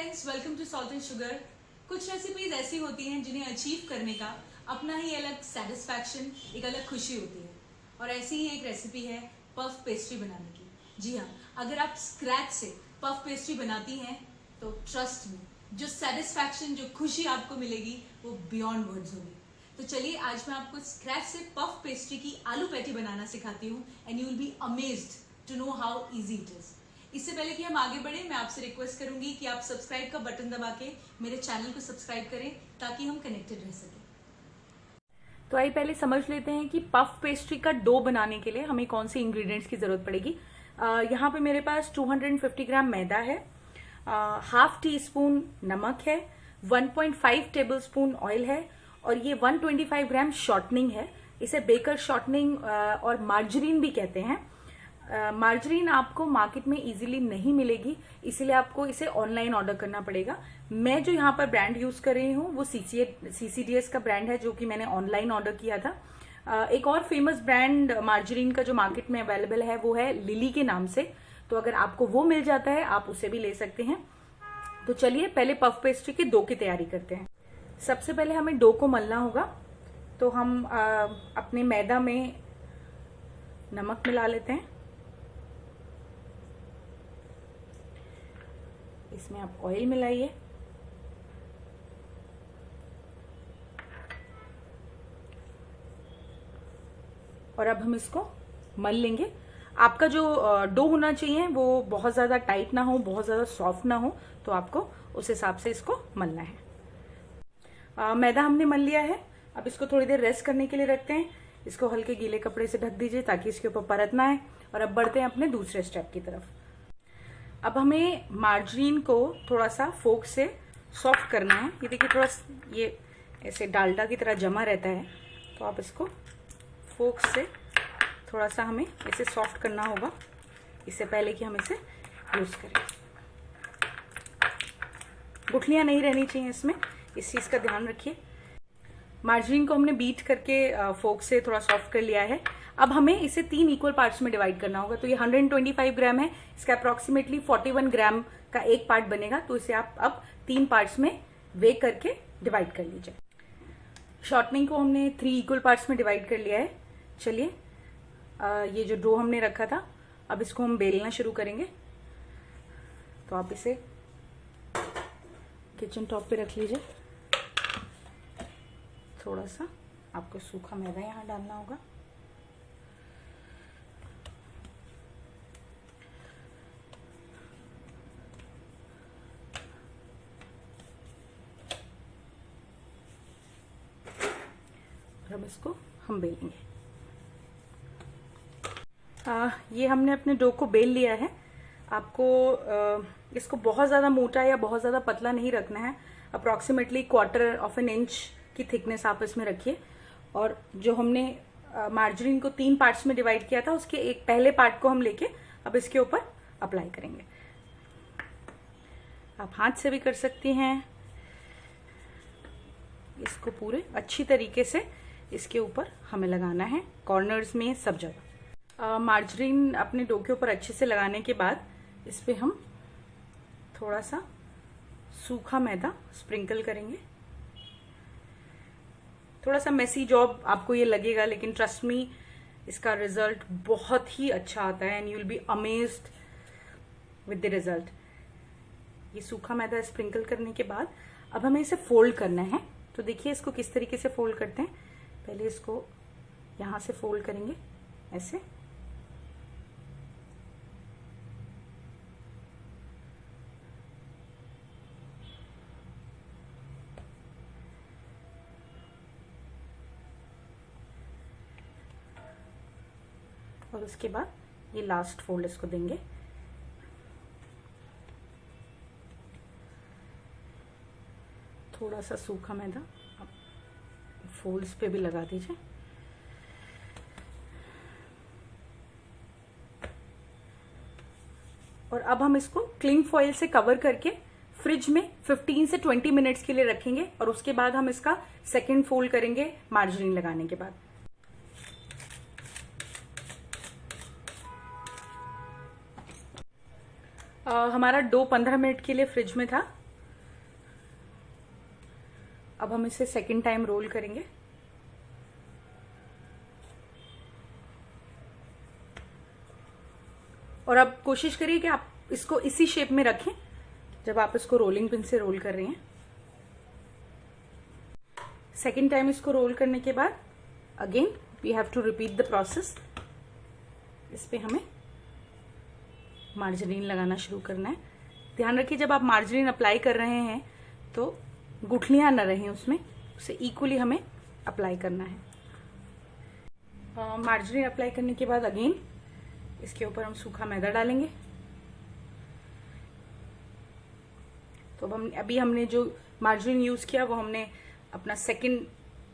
Friends, welcome to salt and sugar. कुछ recipes ऐसी होती हैं जिन्हें अचीव करने का अपना ही अलग सेटिस्फैक्शन, एक अलग खुशी होती है। और ऐसी ही एक रेसिपी है पफ पेस्ट्री बनाने की। जी हाँ, अगर आप स्क्रैच से पफ पेस्ट्री बनाती हैं तो ट्रस्ट में जो सेटिस्फैक्शन, जो खुशी आपको मिलेगी वो बियॉन्ड वर्ड्स होगी। तो चलिए आज मैं आपको स्क्रैच से पफ पेस्ट्री की आलू पैटी बनाना सिखाती हूँ and you will be amazed to know how easy it is. इससे पहले कि हम आगे बढ़े, मैं आपसे रिक्वेस्ट करूंगी कि आप सब्सक्राइब का बटन दबा के मेरे चैनल को सब्सक्राइब करें ताकि हम कनेक्टेड रह सकें। तो आइए पहले समझ लेते हैं कि पफ पेस्ट्री का डो बनाने के लिए हमें कौन सी इंग्रेडिएंट्स की जरूरत पड़ेगी। यहाँ पे मेरे पास 250 ग्राम मैदा है, हाफ टी स्पून नमक है, 1.5 टेबल स्पून ऑयल है और ये 125 ग्राम शॉर्टनिंग है। इसे बेकर शॉर्टनिंग और मार्जरीन भी कहते हैं। मार्जरीन आपको मार्केट में इजीली नहीं मिलेगी, इसीलिए आपको इसे ऑनलाइन ऑर्डर करना पड़ेगा। मैं जो यहाँ पर ब्रांड यूज कर रही हूँ वो CCDS का ब्रांड है, जो कि मैंने ऑनलाइन ऑर्डर किया था। एक और फेमस ब्रांड मार्जरीन का जो मार्केट में अवेलेबल है वो है लिली के नाम से। तो अगर आपको वो मिल जाता है आप उसे भी ले सकते हैं। तो चलिए पहले पफ पेस्ट्री के डो की तैयारी करते हैं। सबसे पहले हमें डो को मलना होगा। तो हम अपने मैदा में नमक मिला लेते हैं, इसमें आप ऑयल मिलाइए, और अब हम इसको मल लेंगे। आपका जो डो होना चाहिए वो बहुत ज्यादा टाइट ना हो, बहुत ज्यादा सॉफ्ट ना हो, तो आपको उस हिसाब से इसको मलना है। मैदा हमने मल लिया है। अब इसको थोड़ी देर रेस्ट करने के लिए रखते हैं। इसको हल्के गीले कपड़े से ढक दीजिए ताकि इसके ऊपर परत ना आए। और अब बढ़ते हैं अपने दूसरे स्टेप की तरफ। अब हमें मार्जरीन को थोड़ा सा फोक से सॉफ्ट करना है। ये देखिए थोड़ा ये ऐसे डालडा की तरह जमा रहता है, तो आप इसको फोक से थोड़ा सा हमें इसे सॉफ्ट करना होगा, इससे पहले कि हम इसे यूज करें। गुठलियां नहीं रहनी चाहिए इसमें, इस चीज का ध्यान रखिए। मार्जरीन को हमने बीट करके फोक से थोड़ा सॉफ्ट कर लिया है। अब हमें इसे 3 इक्वल पार्ट्स में डिवाइड करना होगा। तो ये 125 ग्राम है, इसका अप्रोक्सीमेटली 41 ग्राम का एक पार्ट बनेगा। तो इसे आप अब 3 पार्ट्स में वे करके डिवाइड कर लीजिए। शॉर्टनिंग को हमने 3 इक्वल पार्ट्स में डिवाइड कर लिया है। चलिए ये जो डो हमने रखा था, अब इसको हम बेलना शुरू करेंगे। तो आप इसे किचन टॉप पे रख लीजिए। थोड़ा सा आपको सूखा मैदा यहाँ डालना होगा। अब इसको हम बेलेंगे। ये हमने अपने डो को बेल लिया है। आपको इसको बहुत ज़्यादा मोटा या बहुत ज़्यादा पतला नहीं रखना है। अप्रॉक्सीमेटली 1/4 ऑफ एन इंच की थिकनेस आप इसमें रखिए। और जो हमने मार्जरीन को 3 पार्ट्स में डिवाइड किया था, उसके एक पहले पार्ट को हम लेके अब इसके ऊपर अप्लाई करेंगे। आप हाथ से भी कर सकती हैं। इसको पूरे अच्छी तरीके से इसके ऊपर हमें लगाना है, कॉर्नर्स में, सब जगह। मार्जरीन अपने डो के ऊपर अच्छे से लगाने के बाद इस पे हम थोड़ा सा सूखा मैदा स्प्रिंकल करेंगे। थोड़ा सा मेसी जॉब आपको ये लगेगा, लेकिन ट्रस्ट मी इसका रिजल्ट बहुत ही अच्छा आता है and you will be amazed with the result. ये सूखा मैदा स्प्रिंकल करने के बाद अब हमें इसे फोल्ड करना है। तो देखिए इसको किस तरीके से फोल्ड करते हैं। पहले इसको यहां से फोल्ड करेंगे ऐसे, और उसके बाद ये लास्ट फोल्ड इसको देंगे। थोड़ा सा सूखा मैदा फोल्ड्स पे भी लगा दीजिए। और अब हम इसको क्लिंग फॉइल से कवर करके फ्रिज में 15 से 20 मिनट्स के लिए रखेंगे। और उसके बाद हम इसका सेकंड फोल्ड करेंगे मार्जरीन लगाने के बाद। हमारा डो 15 मिनट के लिए फ्रिज में था। अब हम इसे सेकंड टाइम रोल करेंगे। और अब कोशिश करिए कि आप इसको इसी शेप में रखें जब आप इसको रोलिंग पिन से रोल कर रही हैं। सेकेंड टाइम इसको रोल करने के बाद again we have to repeat the process. इस पे हमें मार्जरीन लगाना शुरू करना है। ध्यान रखिए जब आप मार्जरीन अप्लाई कर रहे हैं तो गुठलियां न रहें उसमें, उसे इक्वली हमें अप्लाई करना है। मार्जरीन अप्लाई करने के बाद अगेन इसके ऊपर हम सूखा मैदा डालेंगे। तो अब अभी हमने जो मार्जरीन यूज किया वो हमने अपना सेकंड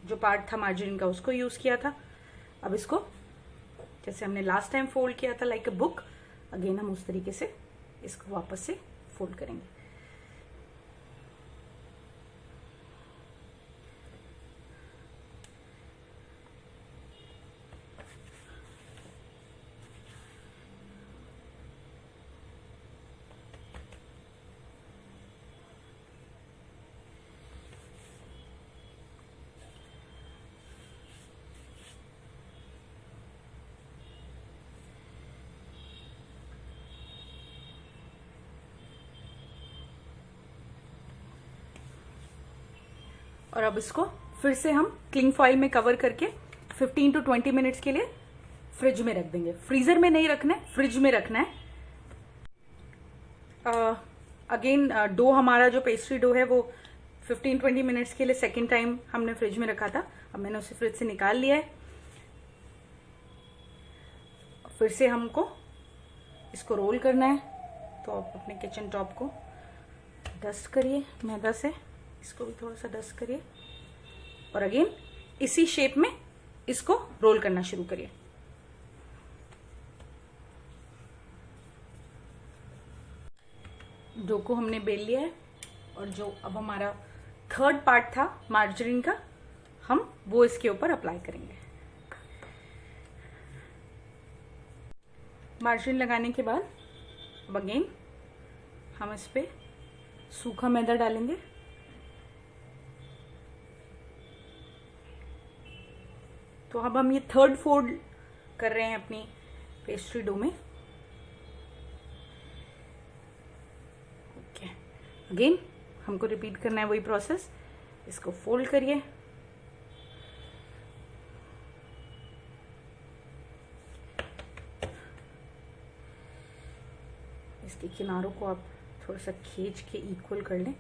जो पार्ट था मार्जरीन का उसको यूज किया था। अब इसको जैसे हमने लास्ट टाइम फोल्ड किया था लाइक अ बुक, अगेन हम उस तरीके से इसको वापस से फोल्ड करेंगे। और अब इसको फिर से हम क्लिंग फॉइल में कवर करके 15 to 20 मिनट्स के लिए फ्रिज में रख देंगे। फ्रीजर में नहीं रखना है, फ्रिज में रखना है। अगेन डो हमारा जो पेस्ट्री डो है वो 15-20 मिनट्स के लिए सेकेंड टाइम हमने फ्रिज में रखा था। अब मैंने उसे फ्रिज से निकाल लिया है। फिर से हमको इसको रोल करना है, तो आप अपने किचन टॉप को डस्ट करिए मैदा से, इसको भी थोड़ा सा डस्ट करिए और अगेन इसी शेप में इसको रोल करना शुरू करिए। डो को हमने बेल लिया है और जो अब हमारा थर्ड पार्ट था मार्जरीन का, हम वो इसके ऊपर अप्लाई करेंगे। मार्जरीन लगाने के बाद अब अगेन हम इस पे सूखा मैदा डालेंगे। तो अब हम ये थर्ड फोल्ड कर रहे हैं अपनी पेस्ट्री डो में। ओके, अगेन हमको रिपीट करना है वही प्रोसेस। इसको फोल्ड करिए, इसके किनारों को आप थोड़ा सा खींच के इक्वल कर लें।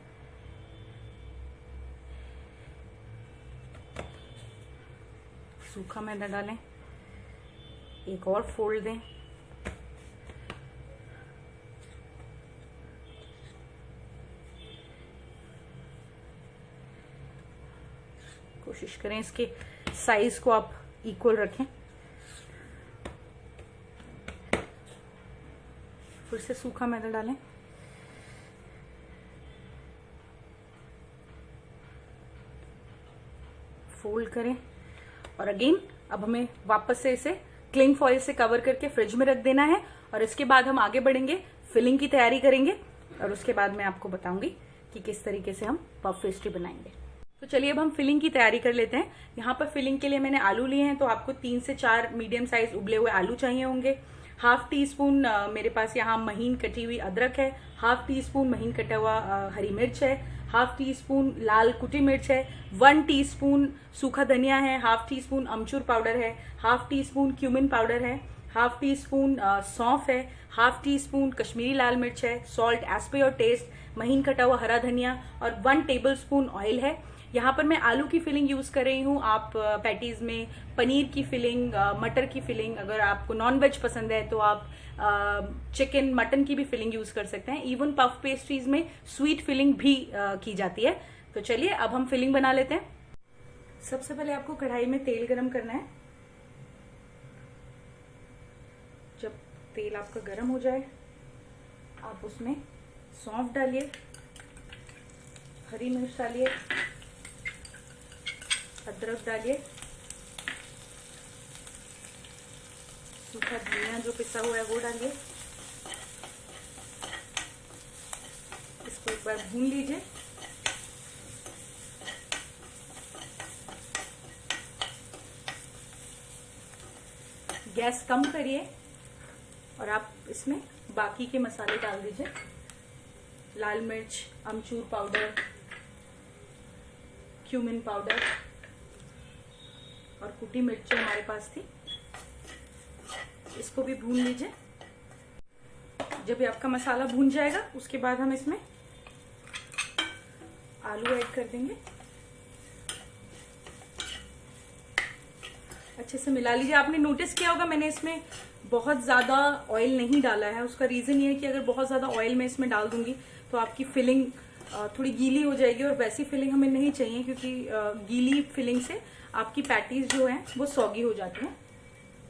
सूखा मैदा डालें, एक और फोल्ड दें, कोशिश करें इसके साइज को आप इक्वल रखें। फिर से सूखा मैदा डालें, फोल्ड करें और अगेन अब हमें वापस से इसे क्लिंग फॉइल से कवर करके फ्रिज में रख देना है। और इसके बाद हम आगे बढ़ेंगे, फिलिंग की तैयारी करेंगे और उसके बाद मैं आपको बताऊंगी कि किस तरीके से हम पफ पेस्ट्री बनाएंगे। तो चलिए अब हम फिलिंग की तैयारी कर लेते हैं। यहाँ पर फिलिंग के लिए मैंने आलू लिए हैं, तो आपको 3 से 4 मीडियम साइज उबले हुए आलू चाहिए होंगे। हाफ टी स्पून मेरे पास यहाँ महीन कटी हुई अदरक है, हाफ टी स्पून महीन कटा हुआ हरी मिर्च है, हाफ टी स्पून लाल कुटी मिर्च है, 1 टीस्पून सूखा धनिया है, half teaspoon amchur powder है, half teaspoon cumin powder है, हाफ टी स्पून सौंफ है, हाफ टी स्पून कश्मीरी लाल मिर्च है, salt as per your taste, महीन कटा हुआ हरा धनिया और 1 टेबल स्पून ऑयल है। यहाँ पर मैं आलू की फिलिंग यूज कर रही हूँ। आप पैटीज में पनीर की फिलिंग, मटर की फिलिंग, अगर आपको नॉन वेज पसंद है तो आप चिकन मटन की भी फिलिंग यूज कर सकते हैं। इवन पफ पेस्ट्रीज में स्वीट फिलिंग भी की जाती है। तो चलिए अब हम फिलिंग बना लेते हैं। सबसे पहले आपको कढ़ाई में तेल गरम करना है। जब तेल आपका गरम हो जाए आप उसमें सौंफ डालिए, हरी मिर्च डालिए, अदरक डालिए, सूखा धनिया जो पिसा हुआ है वो डालिए। इसको एक बार भून लीजिए। गैस कम करिए और आप इसमें बाकी के मसाले डाल दीजिए। लाल मिर्च, अमचूर पाउडर, क्यूमिन पाउडर और कुटी मिर्च जो हमारे पास थी, इसको भी भून लीजिए। जब ये आपका मसाला भून जाएगा उसके बाद हम इसमें आलू ऐड कर देंगे। अच्छे से मिला लीजिए। आपने नोटिस किया होगा मैंने इसमें बहुत ज़्यादा ऑयल नहीं डाला है। उसका रीज़न ये है कि अगर बहुत ज़्यादा ऑयल मैं इसमें डाल दूंगी तो आपकी फिलिंग थोड़ी गीली हो जाएगी और वैसी फिलिंग हमें नहीं चाहिए, क्योंकि गीली फिलिंग से आपकी पैटीज जो हैं वो सॉगी हो जाती हैं।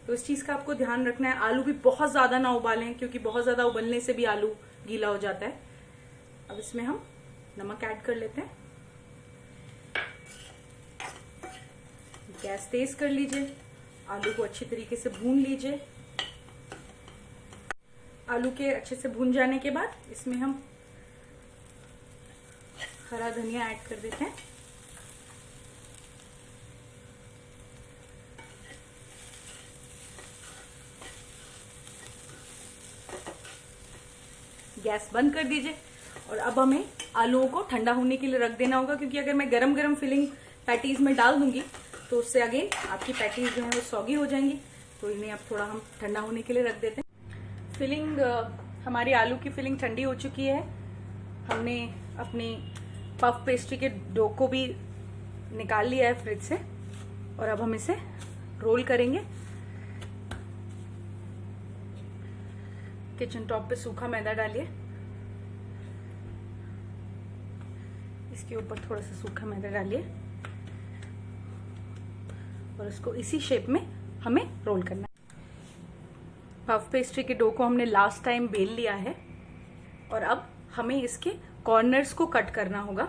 तो इस चीज़ का आपको ध्यान रखना है। आलू भी बहुत ज़्यादा ना उबालें, क्योंकि बहुत ज़्यादा उबलने से भी आलू गीला हो जाता है। अब इसमें हम नमक ऐड कर लेते हैं। गैस तेज कर लीजिए। आलू को अच्छी तरीके से भून लीजिए। आलू के अच्छे से भून जाने के बाद इसमें हम हरा धनिया ऐड कर देते हैं। गैस बंद कर दीजिए और अब हमें आलूओं को ठंडा होने के लिए रख देना होगा, क्योंकि अगर मैं गरम गरम फिलिंग पैटीज में डाल दूंगी तो उससे अगेन आपकी पैटीज जो है वो सॉगी हो जाएंगी। तो इन्हें अब थोड़ा हम ठंडा होने के लिए रख देते हैं। फिलिंग हमारी आलू की फिलिंग ठंडी हो चुकी है। हमने अपनी पफ पेस्ट्री के डो को भी निकाल लिया है फ्रिज से और अब हम इसे रोल करेंगे। किचन टॉप पे सूखा मैदा डालिए, इसके ऊपर थोड़ा सा सूखा मैदा डालिए और इसको इसी शेप में हमें रोल करना है। पफ पेस्ट्री के डो को हमने लास्ट टाइम बेल लिया है और अब हमें इसके कॉर्नर्स को कट करना होगा।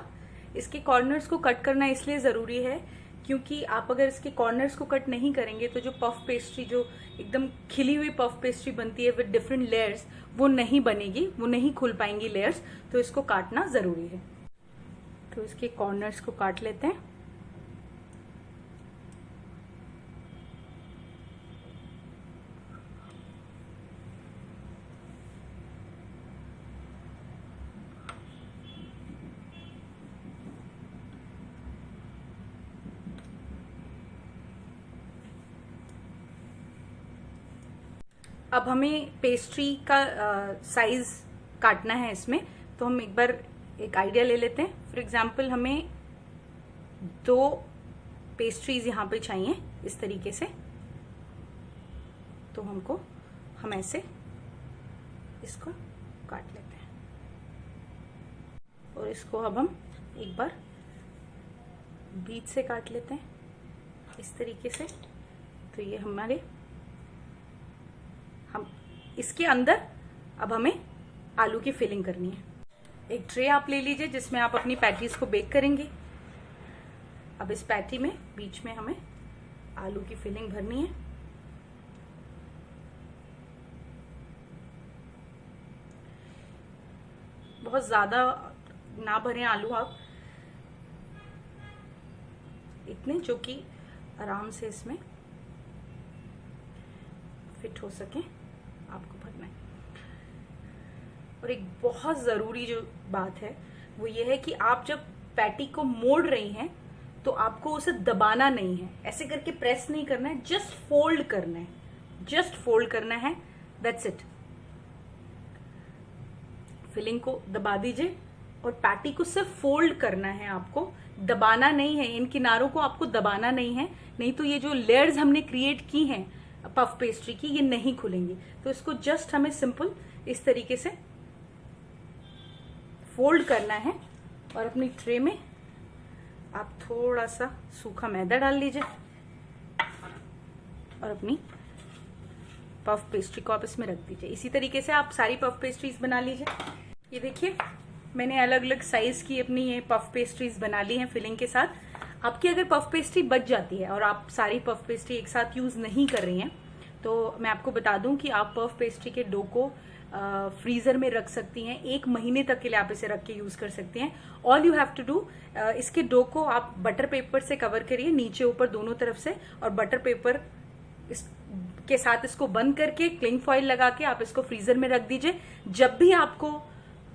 इसके कॉर्नर्स को कट करना इसलिए ज़रूरी है क्योंकि आप अगर इसके कॉर्नर्स को कट नहीं करेंगे तो जो पफ पेस्ट्री, जो एकदम खिली हुई पफ पेस्ट्री बनती है विद डिफरेंट लेयर्स, वो नहीं बनेगी, वो नहीं खुल पाएंगी लेयर्स। तो इसको काटना ज़रूरी है। तो इसके कॉर्नर्स को काट लेते हैं। अब हमें पेस्ट्री का साइज काटना है इसमें, तो हम एक बार एक आइडिया ले लेते हैं। फॉर एग्जाम्पल हमें 2 पेस्ट्रीज यहाँ पे चाहिए इस तरीके से, तो हम ऐसे इसको काट लेते हैं और इसको अब हम एक बार बीच से काट लेते हैं इस तरीके से। तो ये हम इसके अंदर अब हमें आलू की फिलिंग करनी है। एक ट्रे आप ले लीजिए जिसमें आप अपनी पैटीज को बेक करेंगे। अब इस पैटी में बीच में हमें आलू की फिलिंग भरनी है। बहुत ज्यादा ना भरें आलू आप, इतने जो कि आराम से इसमें फिट हो सके आपको भरना है। और एक बहुत जरूरी जो बात है वो ये है कि आप जब पैटी को मोड़ रही हैं तो आपको उसे दबाना नहीं है, ऐसे करके प्रेस नहीं करना है, जस्ट फोल्ड करना है, जस्ट फोल्ड करना है, दैट्स इट। फिलिंग को दबा दीजिए और पैटी को सिर्फ फोल्ड करना है, आपको दबाना नहीं है। इन किनारों को आपको दबाना नहीं है, नहीं तो ये जो लेयर्स हमने क्रिएट की हैं पफ पेस्ट्री की, ये नहीं खुलेंगी। तो इसको जस्ट हमें सिंपल इस तरीके से फोल्ड करना है और अपनी ट्रे में आप थोड़ा सा सूखा मैदा डाल लीजिए और अपनी पफ पेस्ट्री को आप इसमें रख दीजिए। इसी तरीके से आप सारी पफ पेस्ट्रीज बना लीजिए। ये देखिए मैंने अलग अलग साइज की अपनी ये पफ पेस्ट्रीज बना ली हैं फिलिंग के साथ। आपकी अगर पफ पेस्ट्री बच जाती है और आप सारी पफ पेस्ट्री एक साथ यूज नहीं कर रही हैं तो मैं आपको बता दूं कि आप पफ पेस्ट्री के डो को फ्रीजर में रख सकती हैं। 1 महीने तक के लिए आप इसे रख के यूज कर सकती हैं। All you have to do, इसके डो को आप बटर पेपर से कवर करिए नीचे ऊपर दोनों तरफ से, और बटर पेपर के साथ इसको बंद करके क्लिंग फॉइल लगा के आप इसको फ्रीजर में रख दीजिए। जब भी आपको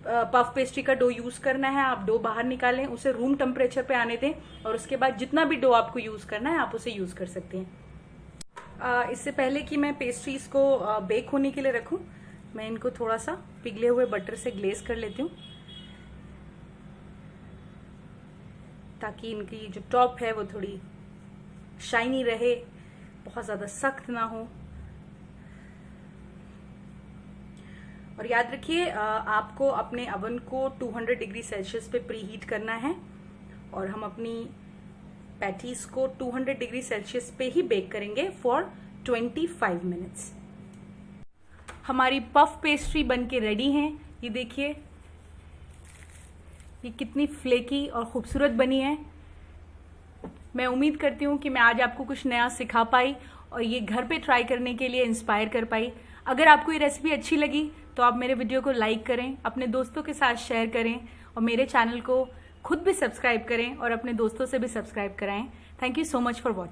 पफ पेस्ट्री का डो यूज करना है, आप डो बाहर निकालें, उसे रूम टेम्परेचर पे आने दें और उसके बाद जितना भी डो आपको यूज करना है आप उसे यूज कर सकते हैं। इससे पहले कि मैं पेस्ट्रीज को बेक होने के लिए रखूं, मैं इनको थोड़ा सा पिघले हुए बटर से ग्लेज कर लेती हूँ, ताकि इनकी जो टॉप है वो थोड़ी शाइनी रहे, बहुत ज्यादा सख्त ना हो। और याद रखिए आपको अपने अवन को 200 डिग्री सेल्सियस पे प्री हीट करना है और हम अपनी पैटीज को 200 डिग्री सेल्सियस पे ही बेक करेंगे फॉर 25 मिनट्स। हमारी पफ पेस्ट्री बनके रेडी है। ये देखिए ये कितनी फ्लेकी और खूबसूरत बनी है। मैं उम्मीद करती हूँ कि मैं आज आपको कुछ नया सिखा पाई और ये घर पे ट्राई करने के लिए इंस्पायर कर पाई। अगर आपको ये रेसिपी अच्छी लगी तो आप मेरे वीडियो को लाइक करें, अपने दोस्तों के साथ शेयर करें और मेरे चैनल को खुद भी सब्सक्राइब करें और अपने दोस्तों से भी सब्सक्राइब कराएं। Thank you so much for watching.